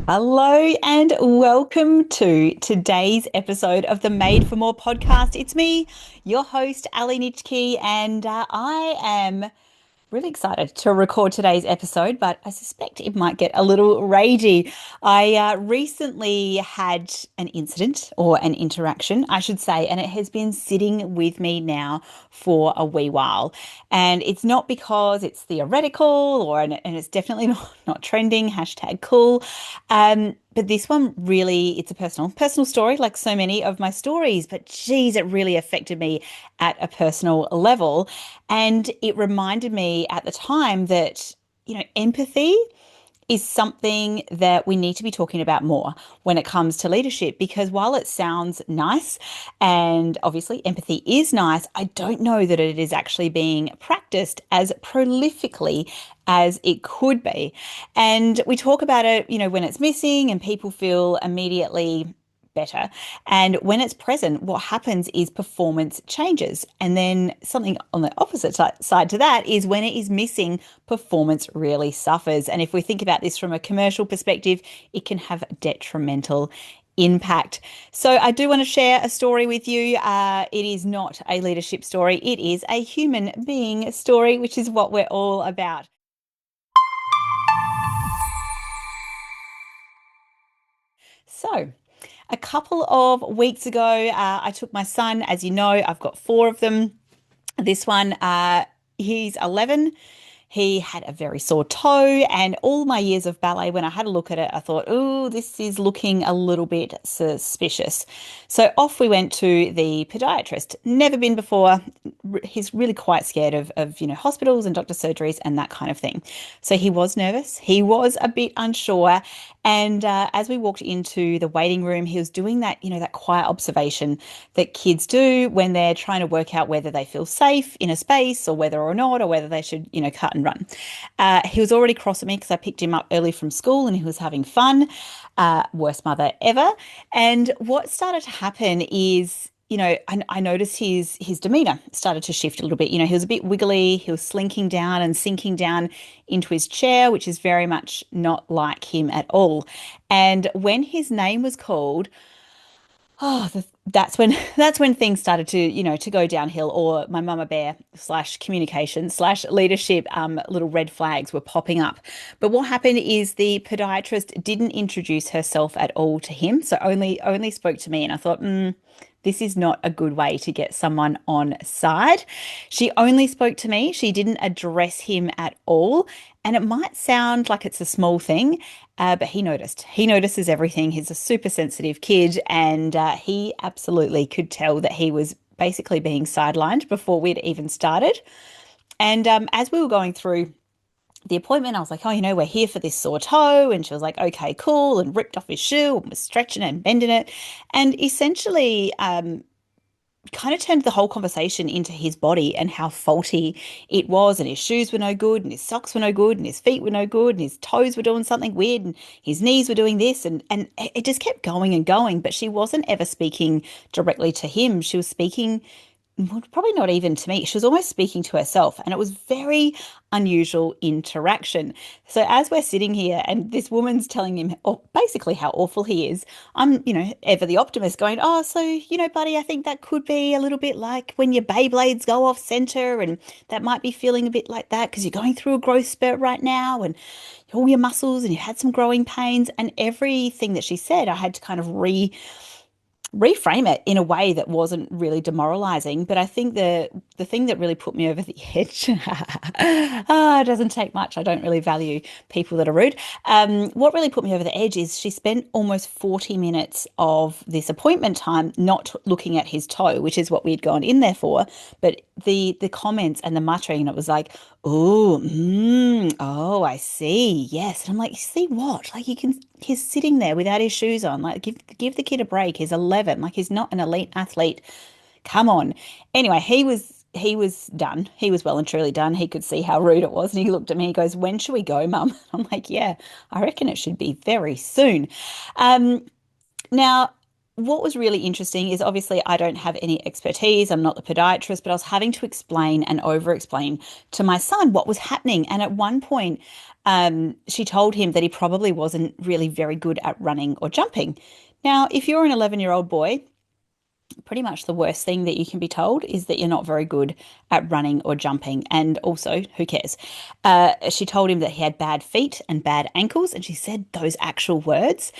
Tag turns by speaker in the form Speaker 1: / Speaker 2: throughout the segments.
Speaker 1: Hello and welcome to today's episode of the Made for More podcast. It's me, your host, Ali Nitschke, and I am really excited to record today's episode, but I suspect it might get a little ragey. I recently had an incident or an interaction, I should say, and it has been sitting with me now for a wee while. And it's not because it's theoretical and it's definitely not trending, hashtag cool. But this one really, it's a personal story, like so many of my stories. But geez, it really affected me at a personal level. And it reminded me at the time that, empathy is something that we need to be talking about more when it comes to leadership, because while it sounds nice and obviously empathy is nice, I don't know that it is actually being practiced as prolifically as it could be. And we talk about it, when it's missing and people feel immediately better. And when it's present, what happens is performance changes. And then something on the opposite side to that is when it is missing, performance really suffers. And if we think about this from a commercial perspective, it can have detrimental impact. So I do want to share a story with you. It is not a leadership story. It is a human being story, which is what we're all about. So, a couple of weeks ago, I took my son. As you know, I've got four of them. This one, he's 11. He had a very sore toe, and all my years of ballet, when I had a look at it, I thought, oh, this is looking a little bit suspicious. So off we went to the podiatrist. Never been before. He's really quite scared of hospitals and doctor surgeries and that kind of thing. So he was nervous. He was a bit unsure. And as we walked into the waiting room, he was doing that quiet observation that kids do when they're trying to work out whether they feel safe in a space or whether or not, or whether they should cut and run. He was already cross at me because I picked him up early from school and he was having fun. Worst mother ever. And what started to happen is, I noticed his demeanor started to shift a little bit. He was a bit wiggly. He was slinking down and sinking down into his chair, which is very much not like him at all. And when his name was called, that's when things started to go downhill, or my mama bear slash communication slash leadership little red flags were popping up. But what happened is the podiatrist didn't introduce herself at all to him, so only spoke to me, and I thought, this is not a good way to get someone on side. She only spoke to me. She didn't address him at all. And it might sound like it's a small thing, but he noticed. He notices everything. He's a super sensitive kid, and he absolutely could tell that he was basically being sidelined before we'd even started. And as we were going through the appointment, I was like, oh, we're here for this sore toe. And she was like, okay, cool. And ripped off his shoe and was stretching it and bending it. And essentially, kind of turned the whole conversation into his body and how faulty it was. And his shoes were no good, and his socks were no good, and his feet were no good, and his toes were doing something weird, and his knees were doing this. And it just kept going and going. But she wasn't ever speaking directly to him. She was speaking, well, probably not even to me. She was almost speaking to herself, and it was very unusual interaction. So as we're sitting here and this woman's telling him basically how awful he is, I'm ever the optimist going, oh, so buddy, I think that could be a little bit like when your Beyblades go off center, and that might be feeling a bit like that because you're going through a growth spurt right now, and all your muscles, and you had some growing pains, and everything that she said, I had to kind of reframe it in a way that wasn't really demoralizing. But I think the thing that really put me over the edge, it doesn't take much. I don't really value people that are rude. What really put me over the edge is she spent almost 40 minutes of this appointment time not looking at his toe, which is what we'd gone in there for. But the comments and the muttering, and it was like, oh, oh, I see. Yes. And I'm like, you see what? Like he's sitting there without his shoes on. Like give the kid a break. He's 11. Like he's not an elite athlete. Come on. Anyway, he was done. He was well and truly done. He could see how rude it was. And he looked at me, he goes, when should we go, Mum? I'm like, yeah, I reckon it should be very soon. Now what was really interesting is obviously I don't have any expertise. I'm not the podiatrist, but I was having to explain and over explain to my son what was happening. And at one point, she told him that he probably wasn't really very good at running or jumping. Now, if you're an 11-year-old boy, pretty much the worst thing that you can be told is that you're not very good at running or jumping. And also, who cares? She told him that he had bad feet and bad ankles, and she said those actual words.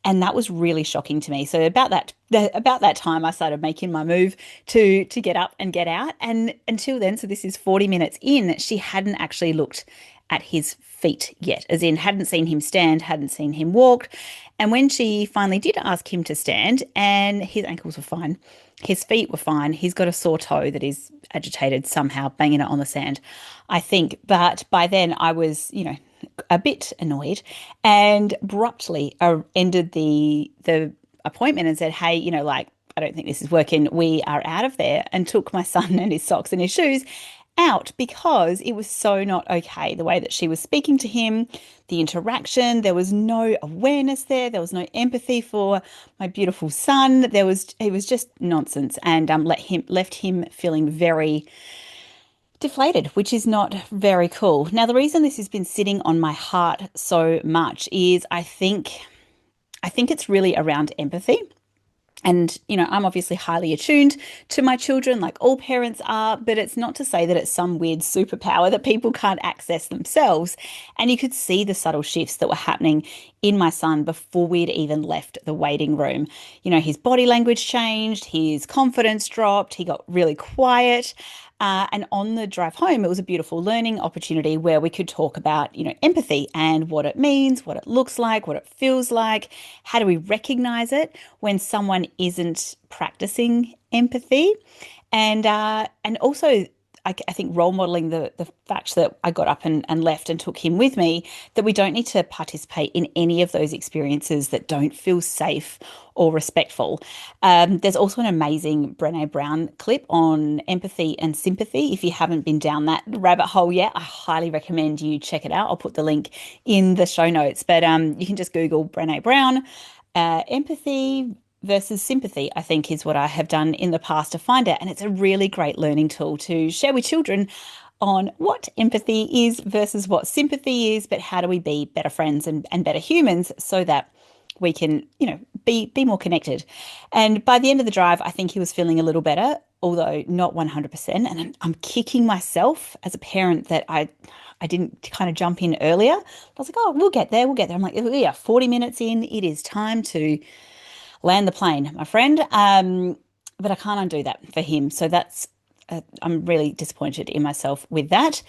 Speaker 1: And that was really shocking to me. So about that time, I started making my move to get up and get out. And until then, so this is 40 minutes in, she hadn't actually looked at his feet yet, as in hadn't seen him stand, hadn't seen him walk. And when she finally did ask him to stand, and his ankles were fine, his feet were fine, he's got a sore toe that is agitated somehow, banging it on the sand, I think. But by then I was, a bit annoyed and abruptly ended the appointment and said, hey, I don't think this is working. We are out of there, and took my son and his socks and his shoes out because it was so not okay. The way that she was speaking to him, the interaction, there was no awareness there. There was no empathy for my beautiful son. It was just nonsense, and left him feeling very deflated, which is not very cool. Now, the reason this has been sitting on my heart so much is I think it's really around empathy. And, I'm obviously highly attuned to my children, like all parents are, but it's not to say that it's some weird superpower that people can't access themselves. And you could see the subtle shifts that were happening in my son before we'd even left the waiting room. His body language changed, his confidence dropped, he got really quiet. And on the drive home, it was a beautiful learning opportunity where we could talk about, empathy and what it means, what it looks like, what it feels like. How do we recognize it when someone isn't practicing empathy? And also, I think role modeling the fact that I got up and left and took him with me, that we don't need to participate in any of those experiences that don't feel safe or respectful. There's also an amazing Brené Brown clip on empathy and sympathy. If you haven't been down that rabbit hole yet, I highly recommend you check it out. I'll put the link in the show notes, but you can just Google Brené Brown, empathy versus sympathy, I think is what I have done in the past to find it. And it's a really great learning tool to share with children on what empathy is versus what sympathy is, but how do we be better friends and better humans so that we can, be more connected. And by the end of the drive, I think he was feeling a little better, although not 100%. And I'm kicking myself as a parent that I didn't kind of jump in earlier. I was like, oh, we'll get there. I'm like, yeah, 40 minutes in, it is time to land the plane, my friend. But I can't undo that for him. So I'm really disappointed in myself with that.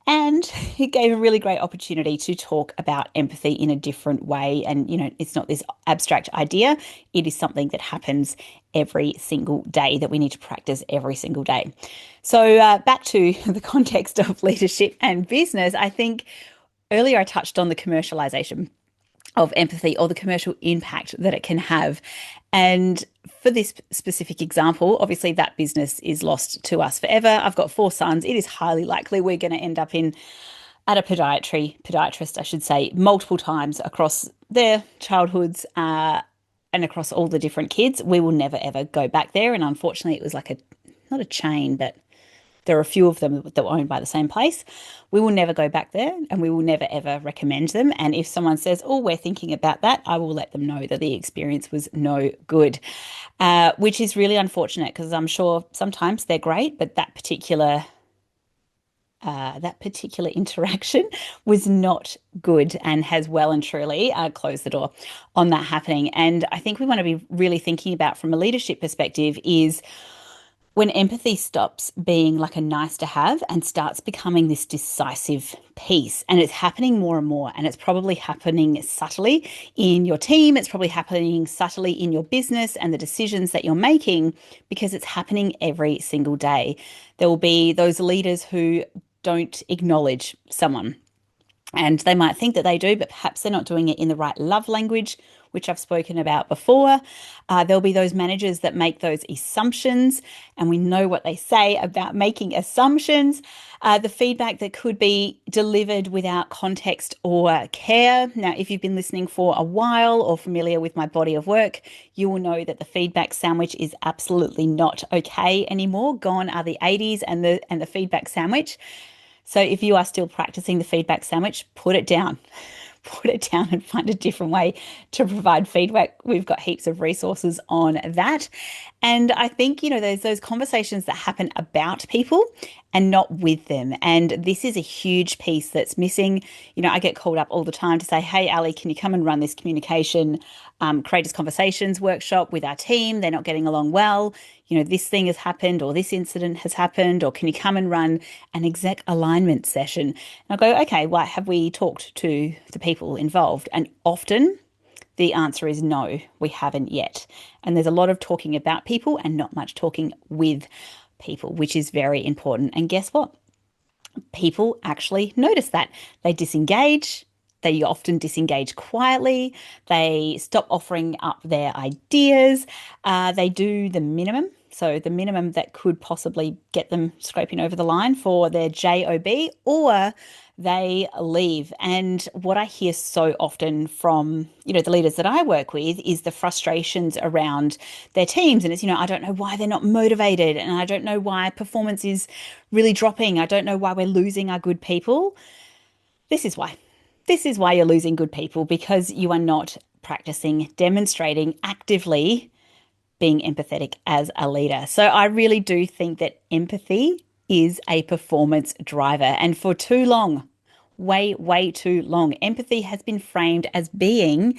Speaker 1: And it gave a really great opportunity to talk about empathy in a different way. And, it's not this abstract idea. It is something that happens every single day that we need to practice every single day. So back to the context of leadership and business, I think earlier I touched on the commercialization of empathy, or the commercial impact that it can have. And for this specific example, obviously that business is lost to us forever. I've got 4 sons. It is highly likely we're going to end up at a podiatrist, I should say, multiple times across their childhoods, and across all the different kids. We will never, ever go back there. And unfortunately, it was like not a chain, but there are a few of them that were owned by the same place. We will never go back there, and we will never, ever recommend them. And if someone says, oh, we're thinking about that, I will let them know that the experience was no good, which is really unfortunate because I'm sure sometimes they're great, but that particular interaction was not good and has well and truly closed the door on that happening. And I think we want to be really thinking about, from a leadership perspective, is when empathy stops being like a nice to have and starts becoming this decisive piece. And it's happening more and more. And it's probably happening subtly in your team. It's probably happening subtly in your business and the decisions that you're making, because it's happening every single day. There will be those leaders who don't acknowledge someone. And they might think that they do, but perhaps they're not doing it in the right love language which I've spoken about before. There'll be those managers that make those assumptions, and we know what they say about making assumptions. The feedback that could be delivered without context or care. Now, if you've been listening for a while or familiar with my body of work, you will know that the feedback sandwich is absolutely not okay anymore. Gone are the 80s and the feedback sandwich. So if you are still practicing the feedback sandwich, put it down. Put it down and find a different way to provide feedback. We've got heaps of resources on that. And I think, there's those conversations that happen about people and not with them. And this is a huge piece that's missing. I get called up all the time to say, hey, Ali, can you come and run this communication, courageous conversations workshop with our team? They're not getting along well. This thing has happened or this incident has happened, or can you come and run an exec alignment session? And I'll go, okay, well, have we talked to the people involved? And often the answer is no, we haven't yet. And there's a lot of talking about people and not much talking with people, which is very important. And guess what? People actually notice that. They disengage. They often disengage quietly. They stop offering up their ideas. They do the minimum. So the minimum that could possibly get them scraping over the line for their job, or they leave. And what I hear so often from, the leaders that I work with is the frustrations around their teams. And it's, I don't know why they're not motivated, and I don't know why performance is really dropping. I don't know why we're losing our good people. This is why. This is why you're losing good people, because you are not practicing, demonstrating actively being empathetic as a leader. So I really do think that empathy is a performance driver. And for too long, way too long, empathy has been framed as being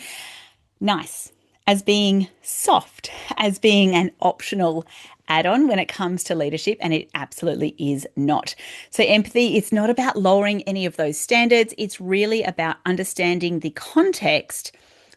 Speaker 1: nice, as being soft, as being an optional add-on when it comes to leadership, and it absolutely is not. So empathy, it's not about lowering any of those standards. It's really about understanding the context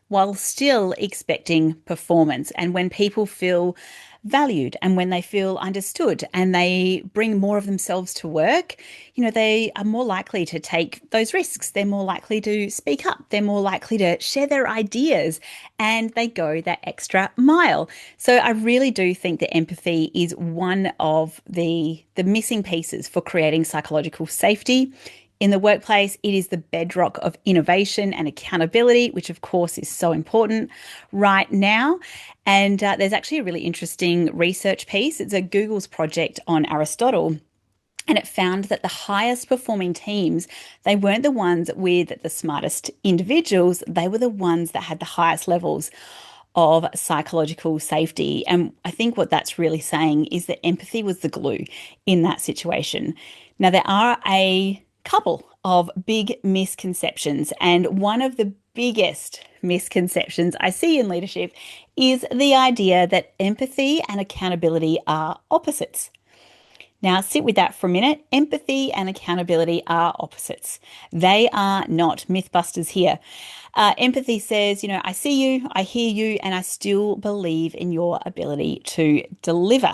Speaker 1: while still expecting performance. And when people feel valued and when they feel understood and they bring more of themselves to work, they are more likely to take those risks. They're more likely to speak up. They're more likely to share their ideas, and they go that extra mile. So I really do think that empathy is one of the missing pieces for creating psychological safety in the workplace. It is the bedrock of innovation and accountability, which of course is so important right now. And there's actually a really interesting research piece. It's a Google's project on Aristotle. And it found that the highest performing teams, they weren't the ones with the smartest individuals. They were the ones that had the highest levels of psychological safety. And I think what that's really saying is that empathy was the glue in that situation. Now, there are a couple of big misconceptions, and one of the biggest misconceptions I see in leadership is the idea that empathy and accountability are opposites. Now, sit with that for a minute. Empathy and accountability are opposites. They are not. Mythbusters here. Empathy says, I see you, I hear you, and I still believe in your ability to deliver.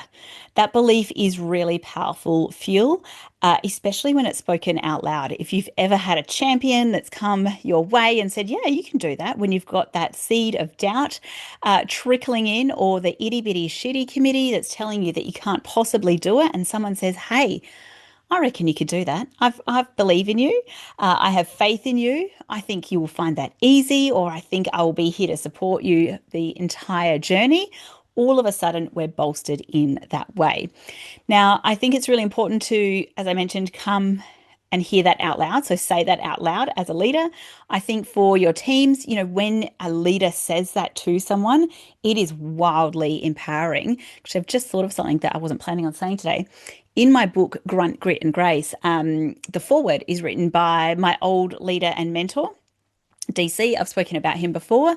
Speaker 1: That belief is really powerful fuel, especially when it's spoken out loud. If you've ever had a champion that's come your way and said, yeah, you can do that, when you've got that seed of doubt trickling in, or the itty bitty shitty committee that's telling you that you can't possibly do it, and someone says, hey, I reckon you could do that. I believe in you. I have faith in you. I think you will find that easy, or I think I will be here to support you the entire journey. All of a sudden, we're bolstered in that way. Now, I think it's really important to, as I mentioned, come and hear that out loud. So say that out loud as a leader. I think for your teams, when a leader says that to someone, it is wildly empowering. Because I've just thought of something that I wasn't planning on saying today. In my book, Grunt, Grit and Grace, the foreword is written by my old leader and mentor, DC. I've spoken about him before.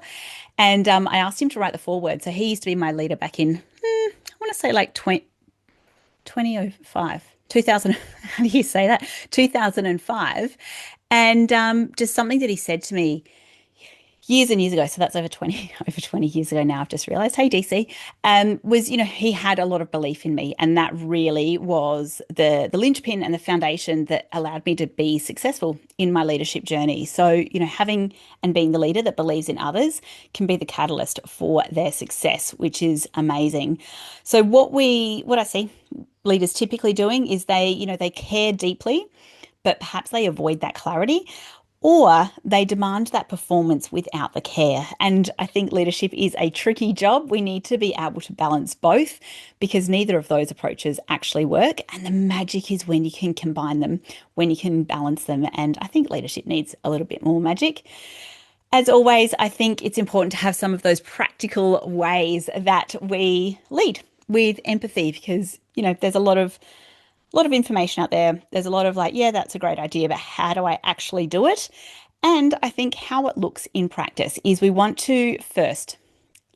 Speaker 1: And I asked him to write the foreword. So he used to be my leader back in, I want to say like 2005, 2000, how do you say that? 2005. And just something that he said to me, years and years ago, so that's over 20 over 20 years ago now, I've just realized. Hey, DC, was, he had a lot of belief in me, and that really was the linchpin and the foundation that allowed me to be successful in my leadership journey. So, having and being the leader that believes in others can be the catalyst for their success, which is amazing. So what I see leaders typically doing is they care deeply, but perhaps they avoid that clarity, or they demand that performance without the care. And I think leadership is a tricky job. We need to be able to balance both, because neither of those approaches actually work. And the magic is when you can combine them, when you can balance them. And I think leadership needs a little bit more magic. As always, I think it's important to have some of those practical ways that we lead with empathy, because, there's a lot of information out there. There's a lot of like, yeah, that's a great idea, but how do I actually do it? And I think how it looks in practice is we want to first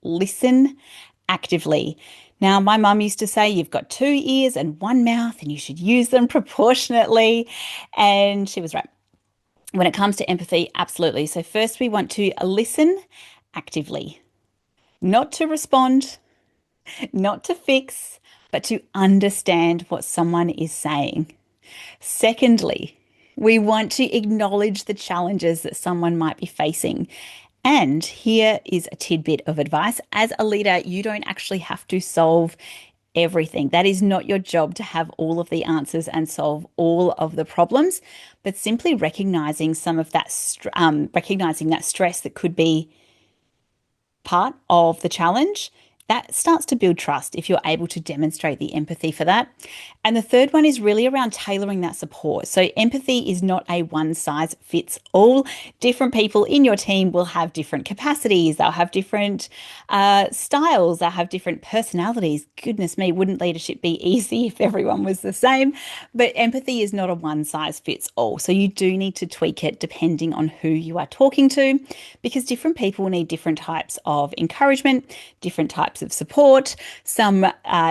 Speaker 1: listen actively. Now, my mum used to say you've got two ears and one mouth and you should use them proportionately. And she was right. When it comes to empathy, absolutely. So first we want to listen actively, not to respond, not to fix, but to understand what someone is saying. Secondly, we want to acknowledge the challenges that someone might be facing. And here is a tidbit of advice. As a leader, you don't actually have to solve everything. That is not your job, to have all of the answers and solve all of the problems, but simply recognizing some of that, recognizing that stress that could be part of the challenge, that starts to build trust if you're able to demonstrate the empathy for that. And the third one is really around tailoring that support. So empathy is not a one size fits all. Different people in your team will have different capacities. They'll have different styles. They'll have different personalities. Goodness me, wouldn't leadership be easy if everyone was the same? But empathy is not a one size fits all. So you do need to tweak it depending on who you are talking to, because different people need different types of encouragement, different types of support. Some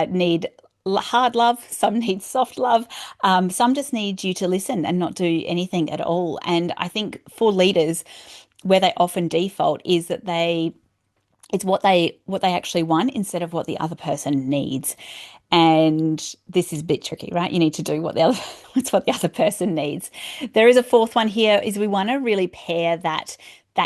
Speaker 1: need hard love, some need soft love, some just need you to listen and not do anything at all. And I think for leaders, where they often default is that it's what they actually want instead of what the other person needs. And this is a bit tricky, right? You need to do what's what the other person needs. There is a fourth one here, is we want to really pair that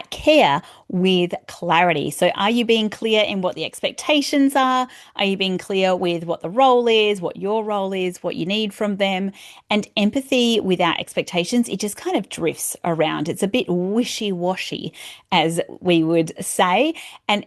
Speaker 1: care with clarity. So are you being clear in what the expectations are? Are you being clear with what the role is, what your role is, what you need from them? And empathy without expectations, it just kind of drifts around. It's a bit wishy-washy, as we would say. And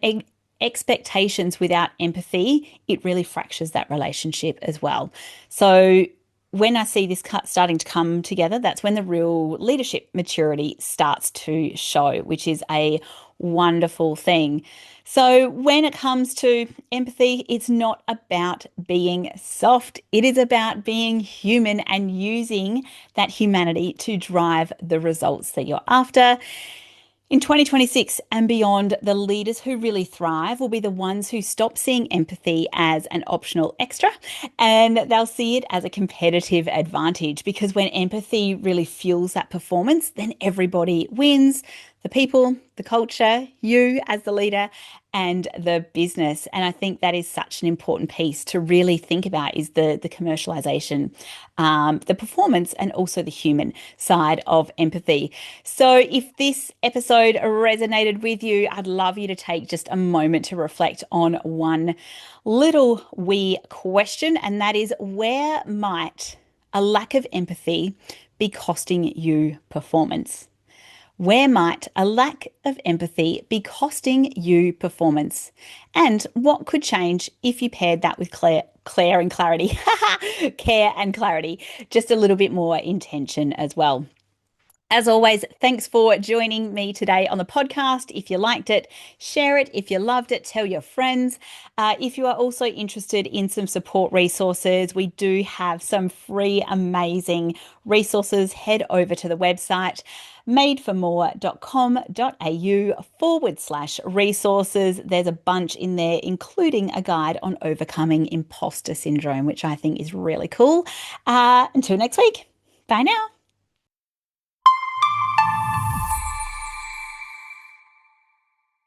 Speaker 1: expectations without empathy, it really fractures that relationship as well. So when I see this starting to come together, that's when the real leadership maturity starts to show, which is a wonderful thing. So when it comes to empathy, it's not about being soft. It is about being human and using that humanity to drive the results that you're after. In 2026 and beyond, the leaders who really thrive will be the ones who stop seeing empathy as an optional extra, and they'll see it as a competitive advantage, because when empathy really fuels that performance, then everybody wins: the people, the culture, you as the leader, and the business. And I think that is such an important piece to really think about, is the commercialization, the performance, and also the human side of empathy. So if this episode resonated with you, I'd love you to take just a moment to reflect on one little wee question, and that is, where might a lack of empathy be costing you performance? Where might a lack of empathy be costing you performance? And what could change if you paired that with Claire and clarity, care and clarity, just a little bit more intention as well. As always, thanks for joining me today on the podcast. If you liked it, share it. If you loved it, tell your friends. If you are also interested in some support resources, we do have some free, amazing resources. Head over to the website, madeformore.com.au/resources. There's a bunch in there, including a guide on overcoming imposter syndrome, which I think is really cool. Until next week, bye now.